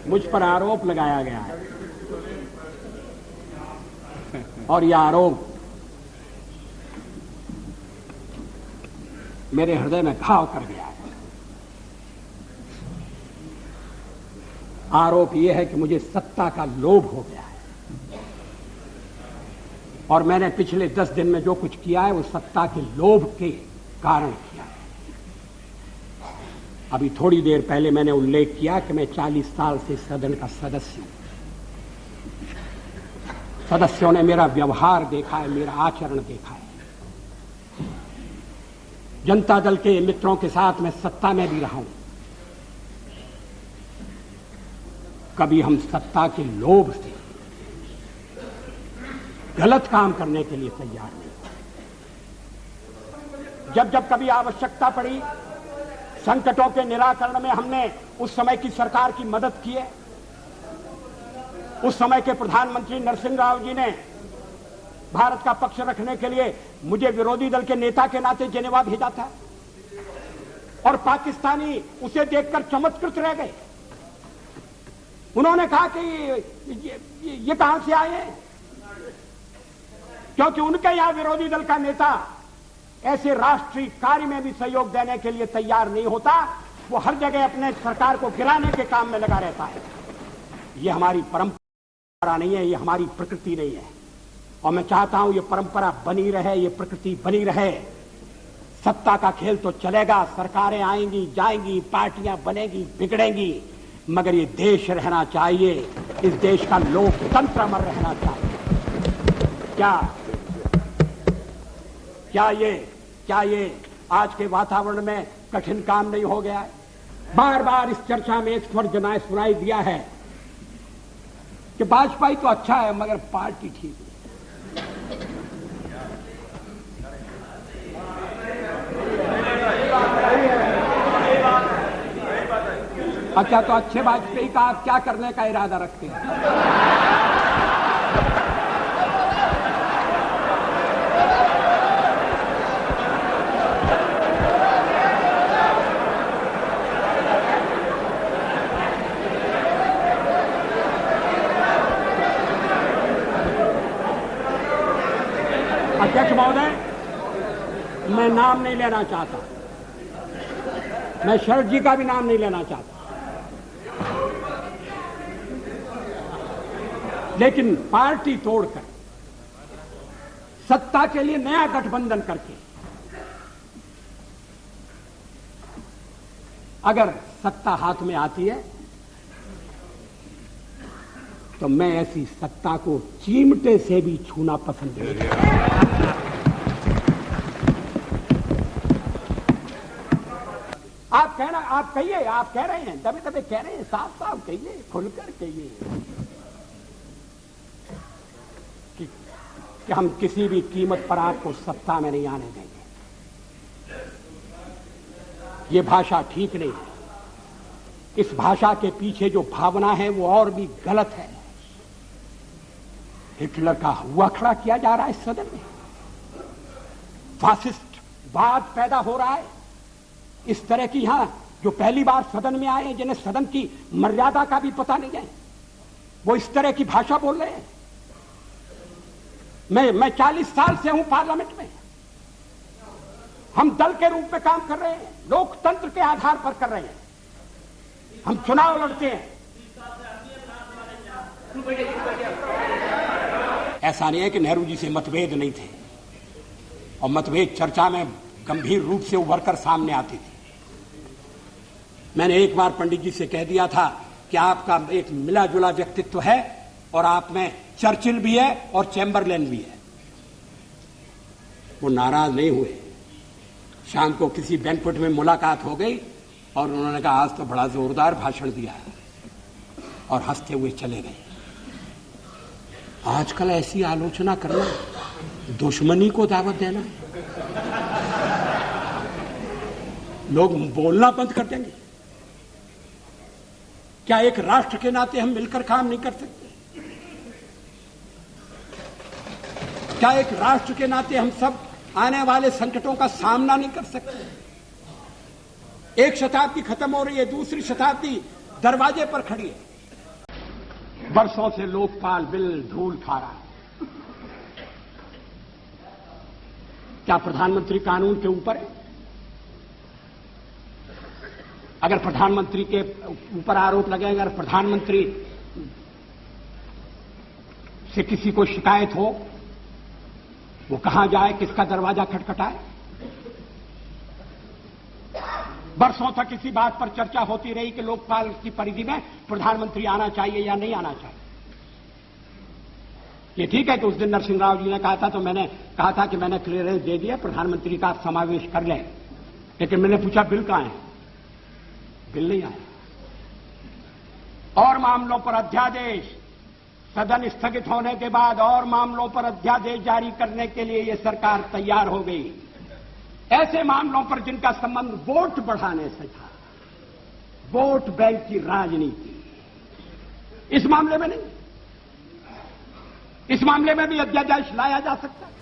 मुझ पर आरोप लगाया गया है और यह आरोप मेरे हृदय में घाव कर गया है। आरोप यह है कि मुझे सत्ता का लोभ हो गया है और मैंने पिछले 10 दिन में जो कुछ किया है वो सत्ता के लोभ के कारण किया है। अभी थोड़ी देर पहले मैंने उल्लेख किया कि मैं 40 साल से सदन का सदस्य हूं। सदस्यों ने मेरा व्यवहार देखा है, मेरा आचरण देखा है। जनता दल के मित्रों के साथ मैं सत्ता में भी रहा हूं। कभी हम सत्ता के लोभ से गलत काम करने के लिए तैयार नहीं। जब जब कभी आवश्यकता पड़ी, संकटों के निराकरण में हमने उस समय की सरकार की मदद की है। उस समय के प्रधानमंत्री नरसिंह राव जी ने भारत का पक्ष रखने के लिए मुझे विरोधी दल के नेता के नाते जेनेवा भेजा था और पाकिस्तानी उसे देखकर चमत्कृत रह गए। उन्होंने कहा कि ये कहां से आए हैं, क्योंकि उनके यहां विरोधी दल का नेता ऐसे राष्ट्रीय कार्य में भी सहयोग देने के लिए तैयार नहीं होता। वो हर जगह अपने सरकार को गिराने के काम में लगा रहता है। ये हमारी परंपरा नहीं है, ये हमारी प्रकृति नहीं है और मैं चाहता हूं ये परंपरा बनी रहे, ये प्रकृति बनी रहे। सत्ता का खेल तो चलेगा, सरकारें आएंगी जाएंगी, पार्टियां बनेगी बिगड़ेंगी, मगर ये देश रहना चाहिए। इस देश का लोकतंत्र अमर रहना चाहिए। क्या ये आज के वातावरण में कठिन काम नहीं हो गया है? बार बार इस चर्चा में एक स्वर सुनाई दिया है कि वाजपेयी तो अच्छा है मगर पार्टी ठीक है। अच्छा, तो अच्छे वाजपेयी का आप क्या करने का इरादा रखते हैं? अध्यक्ष महोदय, मैं नाम नहीं लेना चाहता, मैं शरद जी का भी नाम नहीं लेना चाहता, लेकिन पार्टी तोड़कर सत्ता के लिए नया गठबंधन करके अगर सत्ता हाथ में आती है तो मैं ऐसी सत्ता को चिमटे से भी छूना पसंद नहीं करता। आप कहिए, आप कह रहे हैं, दबे दबे कह रहे हैं, साफ साफ कहिए, खुलकर कहिए कि हम किसी भी कीमत पर आपको सत्ता में नहीं आने देंगे। ये भाषा ठीक नहीं है। इस भाषा के पीछे जो भावना है वो और भी गलत है। हिटलर का हुआ खड़ा किया जा रहा है सदन में, फासिस्ट वाद पैदा हो रहा है। इस तरह की यहां जो पहली बार सदन में आए हैं, जिन्हें सदन की मर्यादा का भी पता नहीं है, वो इस तरह की भाषा बोल रहे हैं। मैं 40 साल से हूं पार्लियामेंट में। हम दल के रूप में काम कर रहे हैं, लोकतंत्र के आधार पर कर रहे हैं। हम चुनाव लड़ते हैं। ऐसा नहीं है कि नेहरू जी से मतभेद नहीं थे और मतभेद चर्चा में गंभीर रूप से उभर कर सामने आती थी। मैंने एक बार पंडित जी से कह दिया था कि आपका एक मिला जुला व्यक्तित्व है और आप में चर्चिल भी है और चैम्बरलेन भी है। वो नाराज नहीं हुए। शाम को किसी बैंक्वेट में मुलाकात हो गई और उन्होंने कहा आज तो बड़ा जोरदार भाषण दिया है और हंसते हुए चले गए। आजकल ऐसी आलोचना करना दुश्मनी को दावत देना, लोग बोलना बंद कर देंगे। क्या एक राष्ट्र के नाते हम मिलकर काम नहीं कर सकते? क्या एक राष्ट्र के नाते हम सब आने वाले संकटों का सामना नहीं कर सकते? एक शताब्दी खत्म हो रही है, दूसरी शताब्दी दरवाजे पर खड़ी है। वर्षों से लोकपाल बिल धूल खा रहा है। क्या प्रधानमंत्री कानून के ऊपर है? अगर प्रधानमंत्री के ऊपर आरोप लगेगा, अगर प्रधानमंत्री से किसी को शिकायत हो, वो कहां जाए, किसका दरवाजा खटखटाए? वर्षों तक इसी बात पर चर्चा होती रही कि लोकपाल की परिधि में प्रधानमंत्री आना चाहिए या नहीं आना चाहिए। ये ठीक है कि उस दिन नरसिंह राव जी ने कहा था, तो मैंने कहा था कि मैंने क्लियरेंस दे दिया, प्रधानमंत्री का समावेश कर लें, लेकिन मैंने पूछा बिल कहां है? बिल नहीं आया। और मामलों पर अध्यादेश, सदन स्थगित होने के बाद और मामलों पर अध्यादेश जारी करने के लिए यह सरकार तैयार हो गई, ऐसे मामलों पर जिनका संबंध वोट बढ़ाने से था, वोट बैंक की राजनीति। इस मामले में नहीं, इस मामले में भी अध्यादेश लाया जा सकता है।